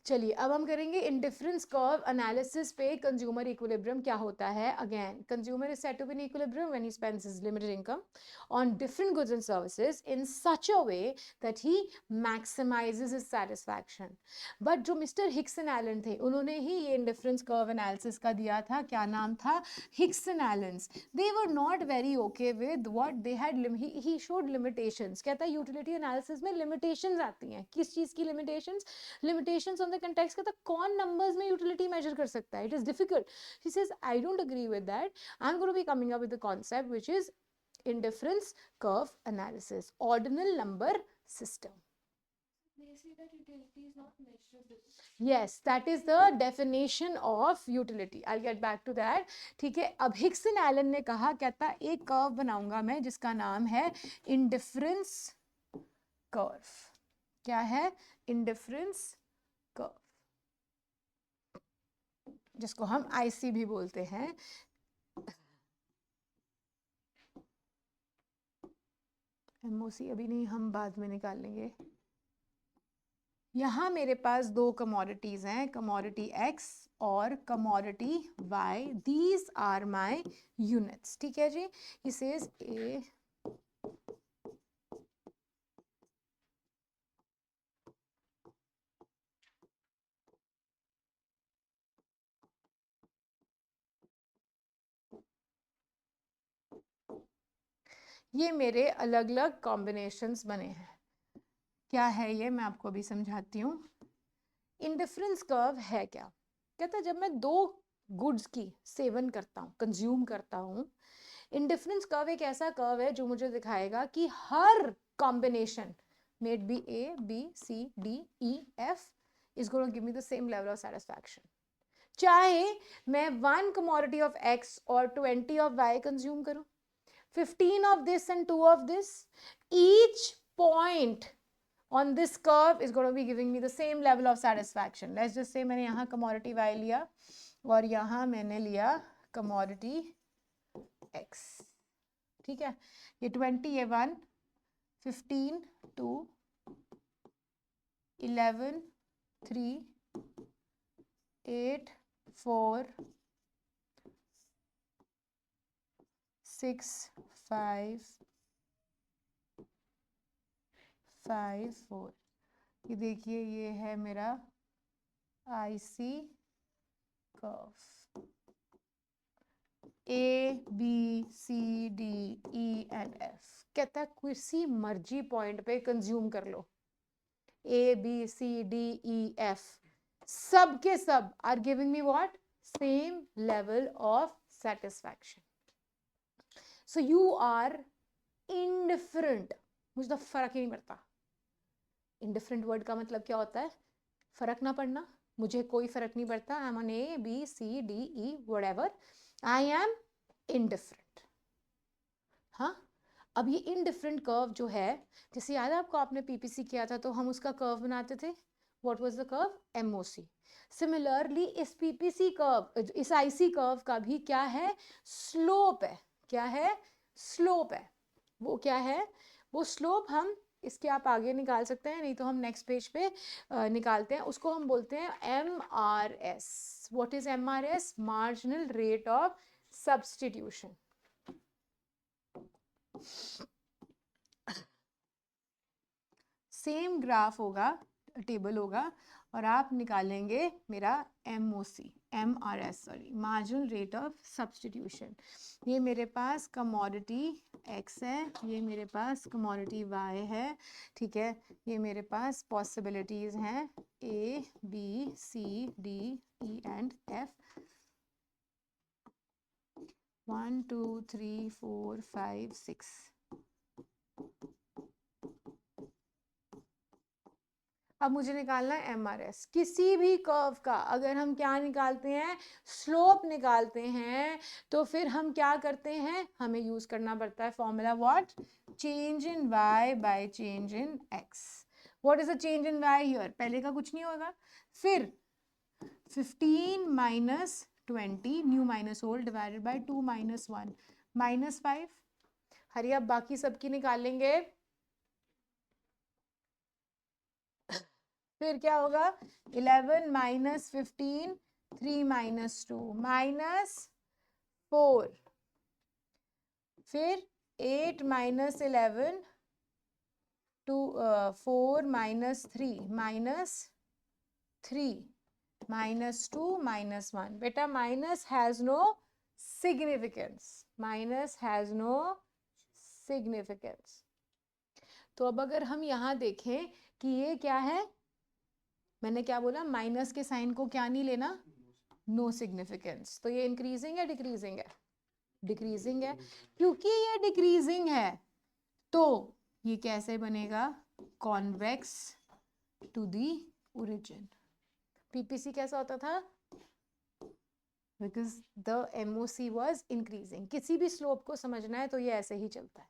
चलिए अब हम करेंगे इंडिफरेंस कर्व एनालिसिस पे कंज्यूमर इक्विलिब्रियम क्या होता है. Again consumer is said to be in equilibrium when he spends his limited income on different goods and services in such a way that he maximises his satisfaction. But जो mister Hicks and Allen थे उन्होंने ही ये indifference curve analysis का दिया था. क्या नाम था? Hicks and Allen's. They were not very okay with what they had. He showed limitations. कहता है यूटिलिटी एनालिसिस में लिमिटेशंस आती हैं. किस चीज की limitations? Limitations on the context. कहता कौन नंबर्स में यूटिलिटी मेजर कर सकता है? It is difficult. He says I don't agree with that. I am going to be coming up with the concept which is indifference curve analysis, ordinal number system. They say that utility is not measurable. Yes, that is the definition of utility. I'll get back to that. ठीक है. अब Hicks and Elon ने कहा, कहता एक curve बनाऊंगा मैं जिसका नाम है इंडिफरेंस कर्व. क्या है? इंडिफरेंस कर्व, जिसको हम आईसी भी बोलते हैं. एमओसी अभी नहीं, हम बाद में निकाल लेंगे. यहाँ मेरे पास दो कमोडिटीज हैं, कमोडिटी एक्स और commodity Y. These are my units. ठीक है जी. ही सेज ए ये मेरे अलग अलग कॉम्बिनेशंस बने हैं. क्या है ये? मैं आपको अभी समझाती हूँ. इंडिफरेंस कर्व है क्या? कहता जब मैं दो गुड्स की सेवन करता हूँ, कंज्यूम करता हूँ, इंडिफरेंस कर्व एक ऐसा कर्व है जो मुझे दिखाएगा कि हर combination maybe A B C D E F is going to give me the same level of satisfaction. चाहे मैं 1 commodity of X और 20 of Y कंज्यूम करूं, 15 of this and 2 of this, each point on this curve is going to be giving me the same level of satisfaction. Let's just say मैंने यहाँ commodity Y लिया और यहाँ मैंने लिया commodity X. ठीक है. ये 20 ये 1, 15 2, 11 3, 8 4, 6 5 5 4. ये देखिए ये है मेरा IC curve. A B C D E and F. कहता है किसी मर्जी पॉइंट पे कंज्यूम कर लो. A B C D E F सब के सब are giving me what? Same level of satisfaction. So you are indifferent. मुझे तो फर्क ही नहीं पड़ता. इंडिफरेंट वर्ड का मतलब क्या होता है? फर्क ना पड़ना. मुझे कोई फर्क नहीं पड़ता. I am on A B C D E whatever. I am indifferent. हाँ. अब ये इनडिफरेंट कर्व जो है, जैसे याद है आपको, आपने पीपीसी किया था तो हम उसका कर्व बनाते थे. What was the curve? MOC. Similarly इस पीपीसी कर्व, इस आईसी कर्व का भी क्या है? स्लोप है. क्या है? स्लोप है. वो क्या है? वो स्लोप हम इसके आप आगे निकाल सकते हैं, नहीं तो हम नेक्स्ट पेज पे निकालते हैं. उसको हम बोलते हैं M R S. What is M R S? Marginal rate of substitution. Same graph होगा, टेबल होगा, और आप निकालेंगे मेरा MOC, M R S sorry, marginal rate of substitution. ये मेरे पास कमोडिटी एक्स है, ये मेरे पास कमोडिटी वाई है. ठीक है. ये मेरे पास पॉसिबिलिटीज हैं A B C D E and F. 1 2 3 4 5 6. अब मुझे निकालना है एम आर एस. किसी भी कर्व का अगर हम क्या निकालते हैं? स्लोप निकालते हैं. तो फिर हम क्या करते हैं? हमें यूज करना पड़ता है formula what? Change in Y by change in X. What is the change in Y here? पहले का कुछ नहीं होगा. फिर 15 minus 20 new minus old divided by 2 minus 1 minus 5. हरी अब बाकी सबकी निकालेंगे. फिर क्या होगा 11 माइनस 15 3 माइनस 2 माइनस 4 फिर 8 minus 11 2 4 minus 3 minus 3 minus 2 minus 1 बेटा minus has no significance minus has no significance तो अब अगर हम यहाँ देखें कि ये क्या है मैंने क्या बोला माइनस के साइन को क्या नहीं लेना नो सिग्निफिकेंस तो ये इंक्रीजिंग है डिक्रीजिंग है डिक्रीजिंग है क्योंकि ये डिक्रीजिंग है तो ये कैसे बनेगा convex to the origin PPC कैसा होता था because the MOC was increasing किसी भी स्लोप को समझना है तो ये ऐसे ही चलता है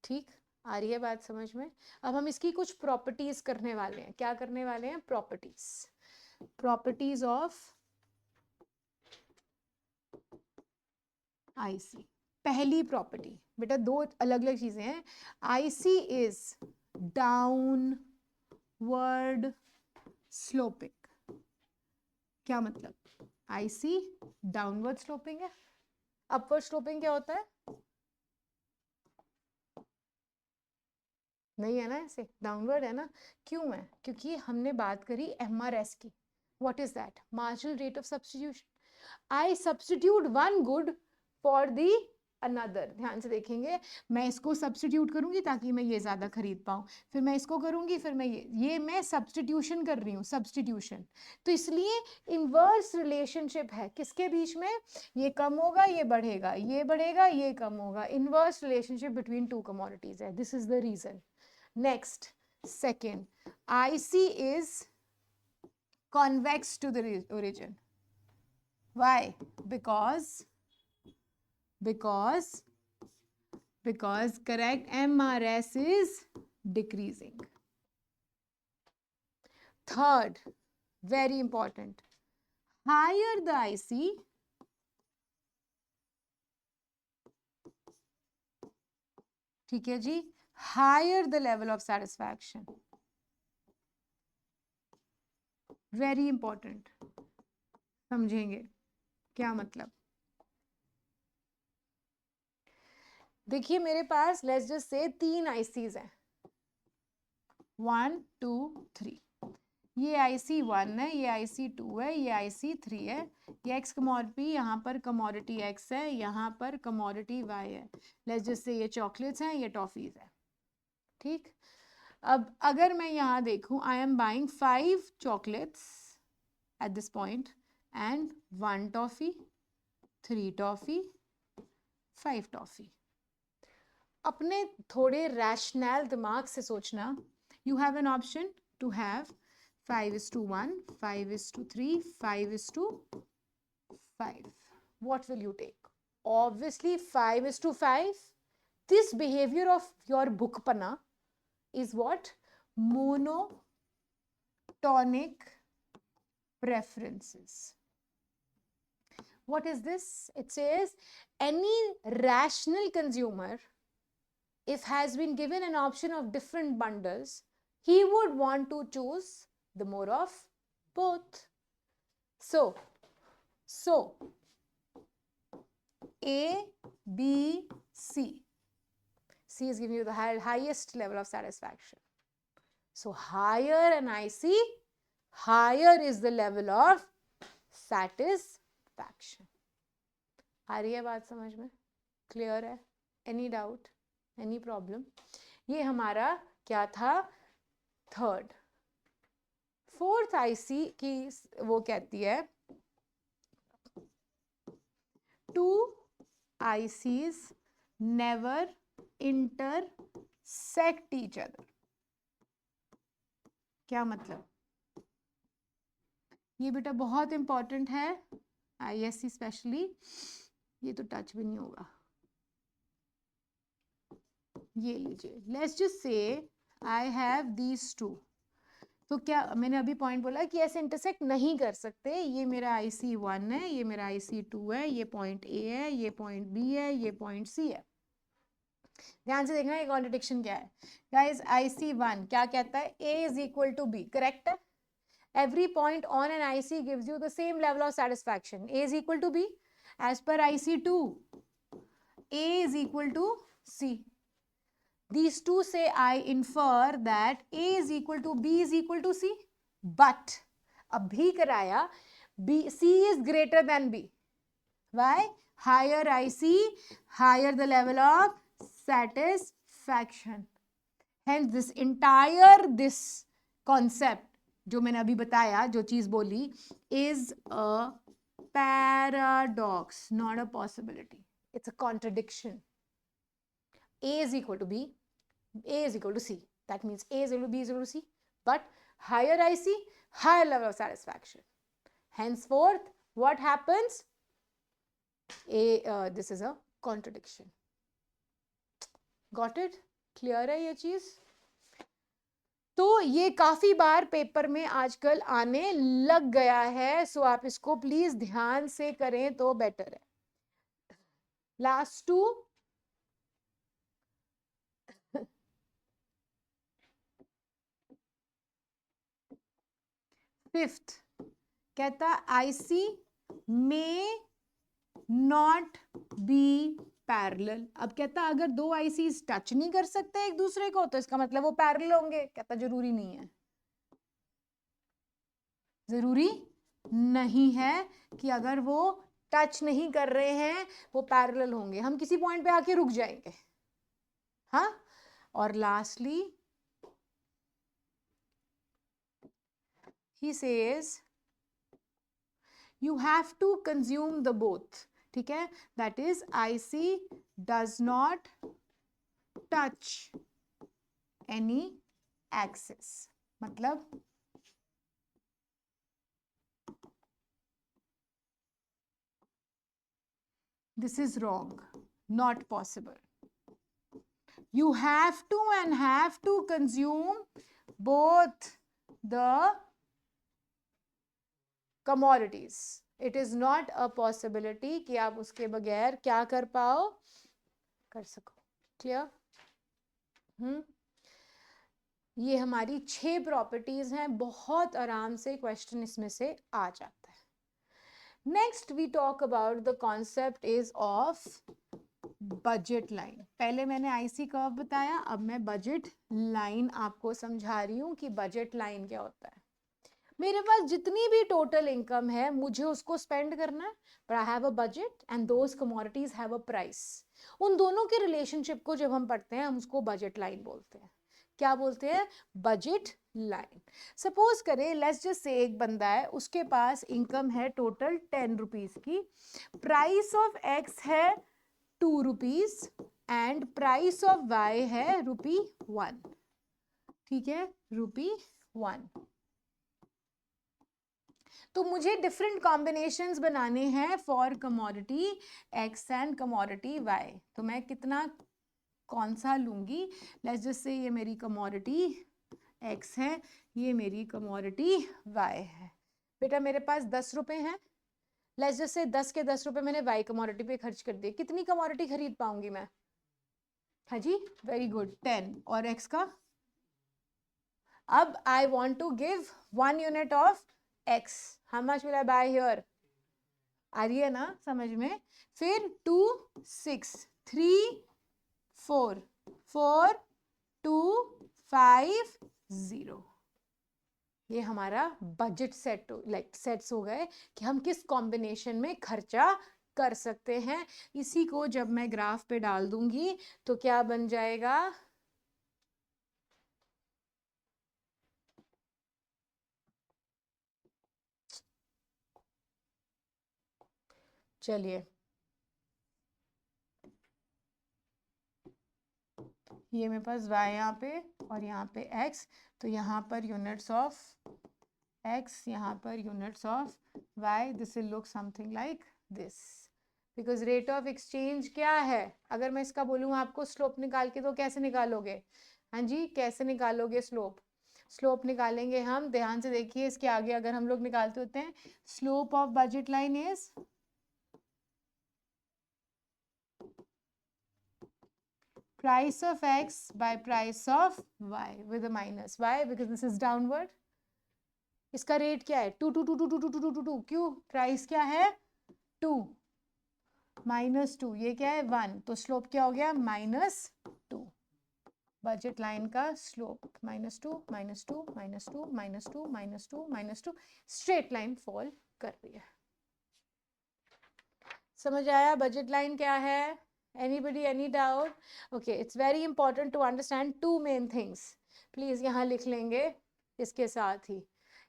ठीक आ रही है बात समझ में अब हम इसकी कुछ प्रॉपर्टीज करने वाले हैं क्या करने वाले हैं प्रॉपर्टीज ऑफ आईसी पहली प्रॉपर्टी बेटा दो अलग अलग चीजें हैं आईसी इज डाउनवर्ड स्लोपिंग क्या मतलब आईसी डाउनवर्ड स्लोपिंग है अपवर्ड स्लोपिंग क्या होता है नहीं है ना ऐसे डाउनवर्ड है ना क्यों है क्योंकि हमने बात करी एमआरएस की what is that marginal rate of substitution I substitute one good for the another ध्यान से देखेंगे मैं इसको सब्स्टिट्यूट करूंगी ताकि मैं ये ज्यादा खरीद पाऊं फिर मैं इसको करूंगी फिर मैं ये मैं सब्स्टिट्यूशन कर रही हूँ सब्स्टिट्यूशन तो इसलिए इनवर्स रिलेशनशिप है किसके बीच में ये कम होगा ये बढ़ेगा ये कम होगा inverse relationship between two commodities है this is the reason next second IC is convex to the origin why because correct MRS is decreasing third very important higher the IC ठीक है जी higher the level of satisfaction very important समझेंगे क्या मतलब देखिए मेरे पास let's just से 3 ICs हैं 1 2 3 ये आईसी 1 है ये आईसी 2 है ये आईसी 3 है ये एक्स कमोडिटी यहाँ पर कमोडिटी एक्स है यहाँ पर कमोडिटी वाई है लेट्स जस्ट से ये चॉकलेट्स हैं ये टॉफीज है ठीक अब अगर मैं यहाँ देखूं I am buying 5 chocolates at this point and 1 toffee 3 toffee 5 toffee अपने थोड़े रैशनल दिमाग से सोचना you have an option to have 5:1 5:3 5:5 what will you take obviously 5:5 this behavior of your bookpana is what monotonic preferences what is this it says any rational consumer if has been given an option of different bundles he would want to choose the more of both so A B C C is giving you the highest level of satisfaction. So higher an IC, higher is the level of satisfaction. आ रही है बात समझ में? Clear है? Any doubt? Any problem? ये हमारा क्या था? Third. Fourth IC की वो कहती है two ICs never intersect each other क्या मतलब ये बेटा बहुत इंपॉर्टेंट है ISC स्पेशली ये तो टच भी नहीं होगा ये लीजिए लेट्स जस्ट से आई हैव दीज टू तो क्या मैंने अभी पॉइंट बोला कि ऐसे इंटरसेक्ट नहीं कर सकते ये मेरा IC1 है ये मेरा IC2 है ये पॉइंट A है ये पॉइंट B है ये पॉइंट C है ध्यान से देखना ये कॉन्ट्रडिक्शन क्या है गाइस। IC1 क्या कहता है, A is equal to B, correct है। Every point on an IC gives you the same level of satisfaction. A is equal to B. As per IC2, A is equal to C. These two say I infer that A is equal to B is equal to C. But अब भी कराया C is greater than B. Why? Higher IC, higher the level of satisfaction. Hence this entire this concept जो मैंने अभी बताया, जो चीज बोली, is a paradox, not a possibility. It's a contradiction. A is equal to B, A is equal to C. That means A is equal to B is equal to C. But higher IC, higher level of satisfaction. Henceforth, what happens? This is a contradiction. Got it? Clear है ये चीज? तो ये काफी बार paper में आजकल आने लग गया है, सो आप इसको प्लीज ध्यान से करें तो बेटर है। लास्ट टू, फिफ्थ कहता आईसी में नॉट बी पैरेलल। अब कहता अगर दो आईसी टच नहीं कर सकते एक दूसरे को तो इसका मतलब वो पैरेलल होंगे। कहता जरूरी नहीं है, जरूरी नहीं है कि अगर वो टच नहीं कर रहे हैं वो पैरेलल होंगे, हम किसी पॉइंट पे आके रुक जाएंगे। हाँ, और lastly he says you have to consume the both, ठीक है। that is IC does not touch any axis, मतलब this is wrong, not possible. You have to consume both the commodities. It is not a possibility कि आप उसके बगैर क्या कर पाओ, कर सको। क्लियर? ये हमारी 6 प्रॉपर्टीज हैं, बहुत आराम से क्वेश्चन इसमें से आ जाता है। Next we talk about the concept is of budget line. पहले मैंने आईसी कर्व बताया, अब मैं बजट लाइन आपको समझा रही हूँ कि बजट लाइन क्या होता है। मेरे पास जितनी भी टोटल इनकम है मुझे उसको स्पेंड करना है, but I have a budget and those commodities have a price. उन दोनों के रिलेशनशिप को जब हम पढ़ते हैं हम उसको बजट लाइन बोलते हैं। क्या बोलते हैं? Budget line. सपोज करें, लेट्स जस्ट से एक बंदा है, उसके पास इनकम है टोटल 10 रुपीज की, प्राइस ऑफ एक्स है 2 rupees and price of Y है ₹1। ठीक है, ₹1। तो मुझे डिफरेंट कॉम्बिनेशंस बनाने हैं for commodity X and commodity Y. तो मैं कितना कौन सा लूंगी? लेट्स जस्ट से ये मेरी कमोडिटी एक्स है, ये मेरी कमोडिटी वाई है। बेटा मेरे पास 10 रुपए हैं, लेट्स जस्ट से 10 के 10 रुपए मैंने वाई कमोडिटी पे खर्च कर दिए। कितनी कमोडिटी खरीद पाऊंगी मैं? हाँ जी, वेरी गुड, 10। और एक्स का? अब I want to give 1 unit of x, how much will I buy here? आ रही है ना समझ में? फिर 2 6 3 4 4 2 5 0। ये हमारा बजट सेट सेट्स हो गए कि हम किस कॉम्बिनेशन में खर्चा कर सकते हैं। इसी को जब मैं ग्राफ पे डाल दूंगी तो क्या बन जाएगा? चलिए, ये मेरे पास y यहाँ पे और यहाँ पे x, तो यहाँ पर यूनिट्स ऑफ x, यहाँ पर units of y, this will look something like this. Because rate of exchange क्या है? अगर मैं इसका बोलूँ आपको स्लोप निकाल के, तो कैसे निकालोगे? हाँ जी, कैसे निकालोगे स्लोप? स्लोप निकालेंगे हम, ध्यान से देखिए इसके आगे अगर हम लोग निकालते होते हैं, slope of budget line is price of x by price of y with a minus. Why? Because this is downward. इसका रेट क्या है? 2 2 2 2 2 2 2 2 2. क्यों? प्राइस क्या है? 2 माइनस 2. ये क्या है? 1. तो स्लोप क्या हो गया? -2. बजट लाइन का स्लोप -2 -2 -2 -2 -2 -2. स्ट्रेट लाइन फॉल कर रही है. समझ आया बजट लाइन क्या है? Anybody, any doubt? Okay, it's very important to understand two main things. Please यहाँ लिख लेंगे इसके साथ ही.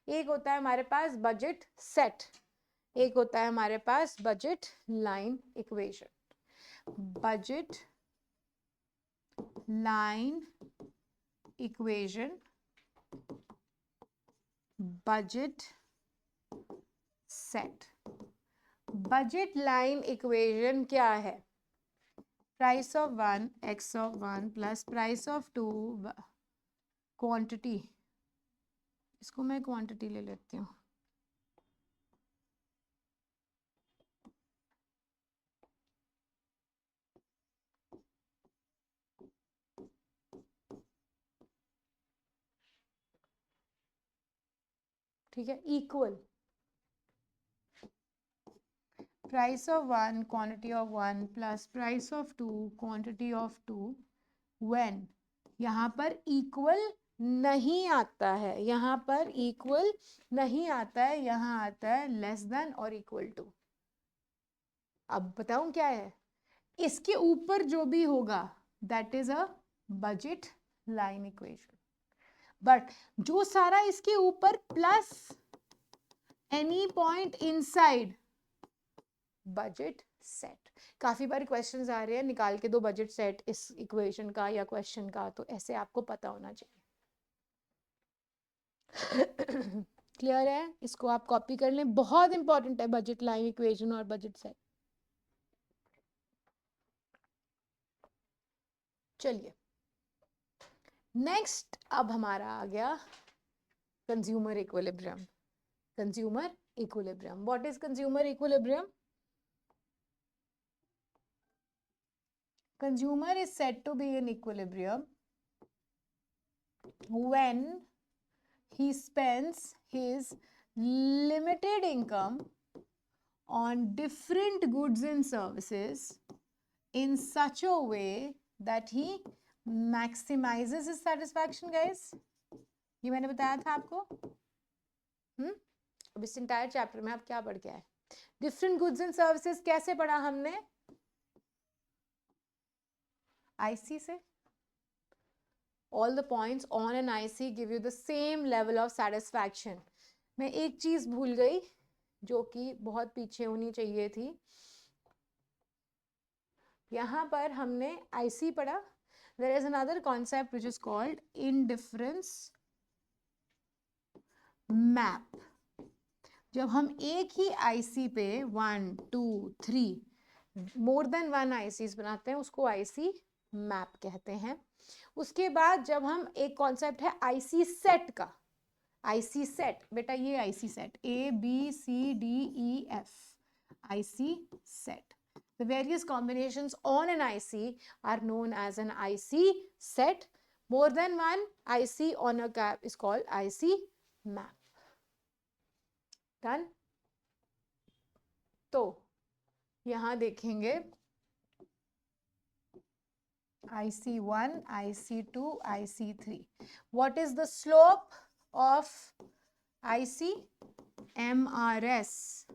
एक होता है हमारे पास बजट सेट, एक होता है हमारे पास budget line equation. Budget line equation, budget set. Budget line equation क्या है? Price of 1 x of 1 plus price of 2 quantity. इसको मैं क्वांटिटी ले लेती हूँ. ठीक है. Equal price of 1 quantity of 1 plus price of 2 quantity of 2 when यहाँ पर इक्वल नहीं आता है, यहाँ पर इक्वल नहीं आता है, यहाँ आता है लेस देन और इक्वल टू. अब बताऊं क्या है? इसके ऊपर जो भी होगा that is a budget line equation. But जो सारा इसके ऊपर plus any point inside budget set. काफी बार क्वेश्चंस आ रहे हैं निकाल के दो बजट सेट इस इक्वेशन का या क्वेश्चन का, तो ऐसे आपको पता होना चाहिए. क्लियर है? इसको आप कॉपी कर लें, बहुत इंपॉर्टेंट है बजट लाइन इक्वेशन और बजट सेट. चलिए नेक्स्ट अब हमारा आ गया consumer equilibrium. Consumer equilibrium. What is consumer equilibrium? Consumer is said to be in equilibrium when he spends his limited income on different goods and services in such a way that he maximizes his satisfaction. Guys, ये मैंने बताया था आपको. अब इस entire chapter में आप क्या पढ़ के आए? डिफरेंट गुड्स एंड सर्विसेज कैसे पढ़ा हमने? IC से. All the points on an IC give you the same level of satisfaction. मैं एक चीज भूल गई जो कि बहुत पीछे होनी चाहिए थी. यहाँ पर हमने IC पढ़ा. There is another concept which is called indifference map. जब हम एक ही IC पे 1 2 3 मोर देन 1 ICs बनाते हैं उसको IC मैप कहते हैं. उसके बाद जब हम एक कॉन्सेप्ट है आईसी सेट का. आईसी सेट बेटा, ये IC set ABCDEF, IC set. The various combinations on an IC are known as an IC set. More than one IC on a cap is called IC map. Done? तो यहां देखेंगे IC1, IC2, IC3. What is the slope of IC? MRS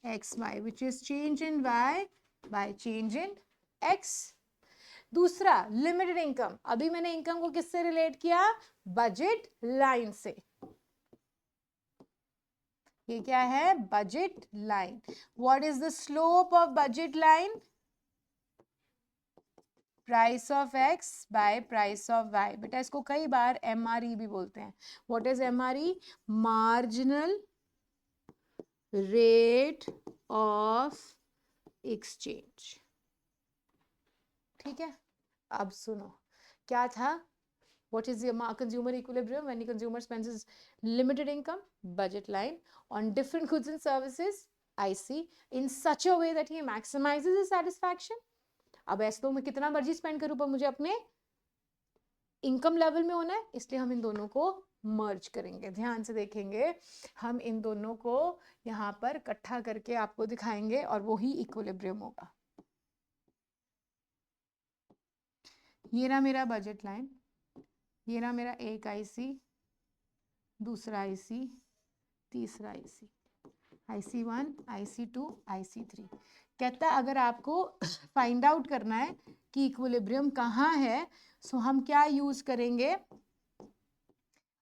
XY, which is change in Y by change in X. दूसरा limited income. अभी मैंने income को किससे relate किया? Budget line से. ये क्या है? Budget line. What is the slope of budget line? Price of X by price of Y. बेटा इसको कई बार MRE भी बोलते हैं. What is MRE? Marginal rate of exchange. ठीक है. अब सुनो क्या था. What is the consumer equilibrium? When the consumer spends his limited income, budget line, on different goods and services, IC, in such a way that he maximizes his satisfaction. अब ऐसे तो मैं कितना मर्जी स्पेंड करूं पर मुझे अपने इनकम लेवल में होना है, इसलिए हम इन दोनों को मर्ज करेंगे। ध्यान से देखेंगे, हम इन दोनों को यहाँ पर इकट्ठा करके आपको दिखाएंगे और वो ही इक्विलिब्रियम होगा। ये रहा मेरा बजट लाइन, ये रहा मेरा एक आईसी, दूसरा आईसी, तीसरा आईसी, IC1, IC2, IC3। कहता है अगर आपको फाइंड आउट करना है कि इक्विलिब्रियम कहाँ है, सो हम क्या यूज करेंगे,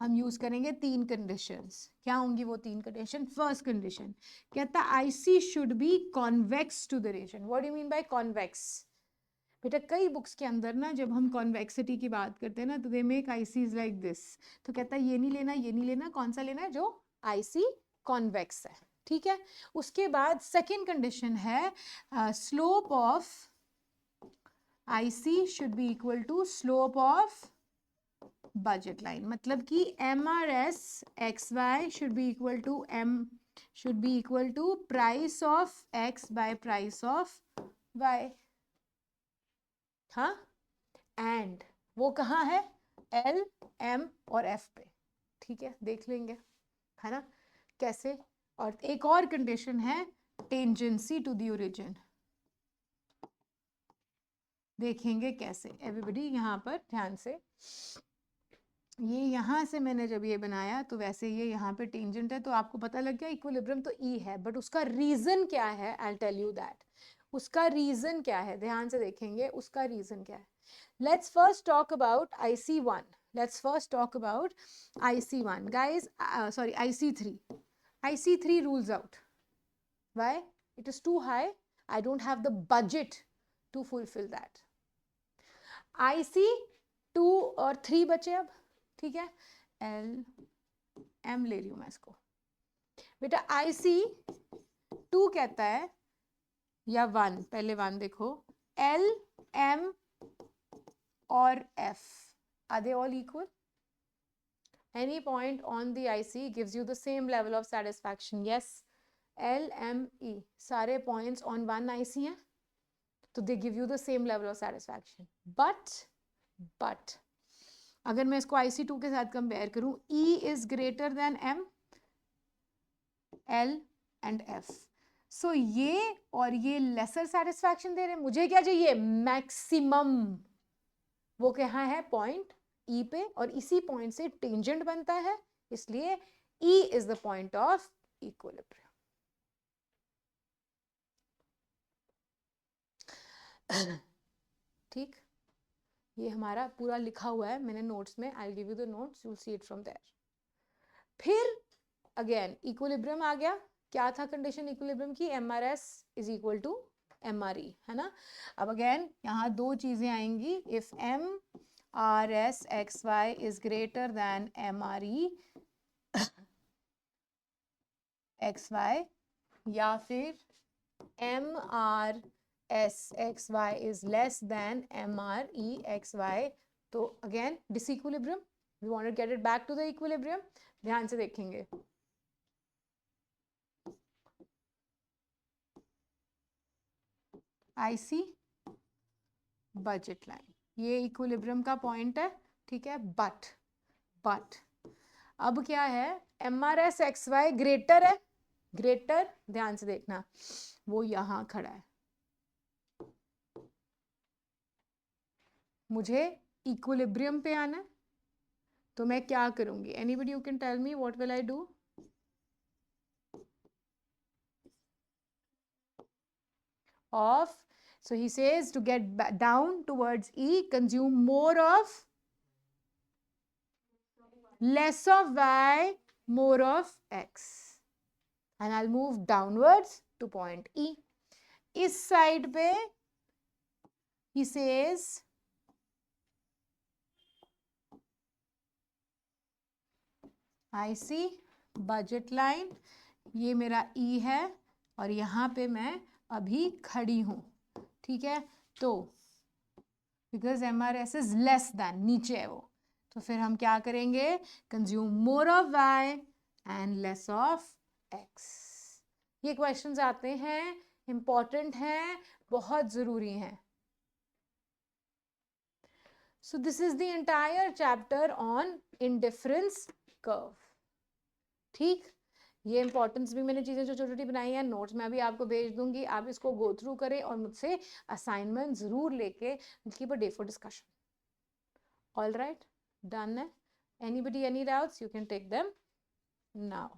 हम यूज करेंगे 3 कंडीशंस। क्या होंगी वो 3 कंडीशन? फर्स्ट कंडीशन कहता है IC should be convex to the region. What do you mean by convex? बेटा कई बुक्स के अंदर ना जब हम कॉन्वेक्सिटी की बात करते हैं ना तो they make ICs like this, तो कहता है ये नहीं लेना, ये नहीं लेना, कौन सा लेना है? जो आईसी कॉन्वेक्स है, ठीक है। उसके बाद सेकेंड कंडीशन है slope of IC should be equal to slope of budget line, मतलब कि MRS XY should be equal to price of X by price of Y। हाँ, एंड वो कहाँ है? L, M और F पे, ठीक है, देख लेंगे, है ना कैसे। और एक और कंडीशन है टेंजेंसी टू द ओरिजिन, देखेंगे कैसे। एवरीबॉडी यहाँ पर ध्यान से, ये यहाँ से मैंने जब ये बनाया तो वैसे ये यहाँ पे टेंजेंट है, तो आपको पता लग गया इक्विलिब्रियम तो E है, बट उसका रीजन क्या है? I will tell you that. उसका रीजन क्या है, ध्यान से देखेंगे उसका रीजन क्या है। Let's first talk about IC1. Let's first talk about IC1. Guys, sorry, IC3. IC3 rules out. Why? It is too high. I don't have the budget to fulfill that. IC2 और 3 बचे अब, ठीक है। L, M ले रही हूँ मैं इसको। बेटा IC2 कहता है, या 1, पहले 1 देखो, L, M or F, are they all equal? Any point on the IC gives you the same level of satisfaction. Yes, L, M, E, सारे points on one IC हैं, तो they give you the same level of satisfaction. But अगर मैं इसको IC2 के साथ compare करूं, E is greater than M, L and F. So ये और ये lesser satisfaction दे रहे हैं। मुझे क्या चाहिए? मैक्सिमम। वो कहाँ है? पॉइंट E पे, और इसी पॉइंट से टेंजेंट बनता है, इसलिए E is the point of equilibrium. ठीक, ये हमारा पूरा लिखा हुआ है मैंने नोट्स में। I will give you the notes, you will see it from there. फिर अगेन इक्विलिब्रियम आ गया। क्या था कंडीशन इक्विलिब्रियम की? MRS is equal to MRE, है ना। अब अगेन यहाँ 2 चीजें आएंगी, if MRS XY is greater than MRE XY, या फिर MRS XY is less than MRE XY, तो again disequilibrium, we want to get it back to the equilibrium. ध्यान से देखेंगे, IC बजट लाइन, ये इक्विलिब्रियम का पॉइंट है, ठीक है। बट अब क्या है? MRS XY ग्रेटर है, ग्रेटर, ध्यान से देखना, वो यहां खड़ा है। मुझे इक्विलिब्रियम पे आना है, तो मैं क्या करूंगी? Anybody you can tell me what will I do? Of, so he says to get down towards E, consume more of, less of Y, more of X, and I'll move downwards to point E. इस side पे he says IC budget line, ये मेरा E है और यहाँ पे मैं अभी खड़ी हूं, ठीक है। तो because MRS is less than, नीचे है वो, तो फिर हम क्या करेंगे? Consume more of Y and less of X। ये क्वेश्चंस आते हैं, इंपॉर्टेंट हैं, बहुत जरूरी हैं। So this is the entire chapter on indifference curve. ठीक, ये इंपॉर्टेंस भी मैंने चीज़ें जो छोटी छोटी बनाई हैं, नोट्स मैं भी आपको भेज दूंगी, आप इसको गो थ्रू करें और मुझसे असाइनमेंट ज़रूर लेके keep a day for discussion. All right, done. Anybody any doubts? You can take them now.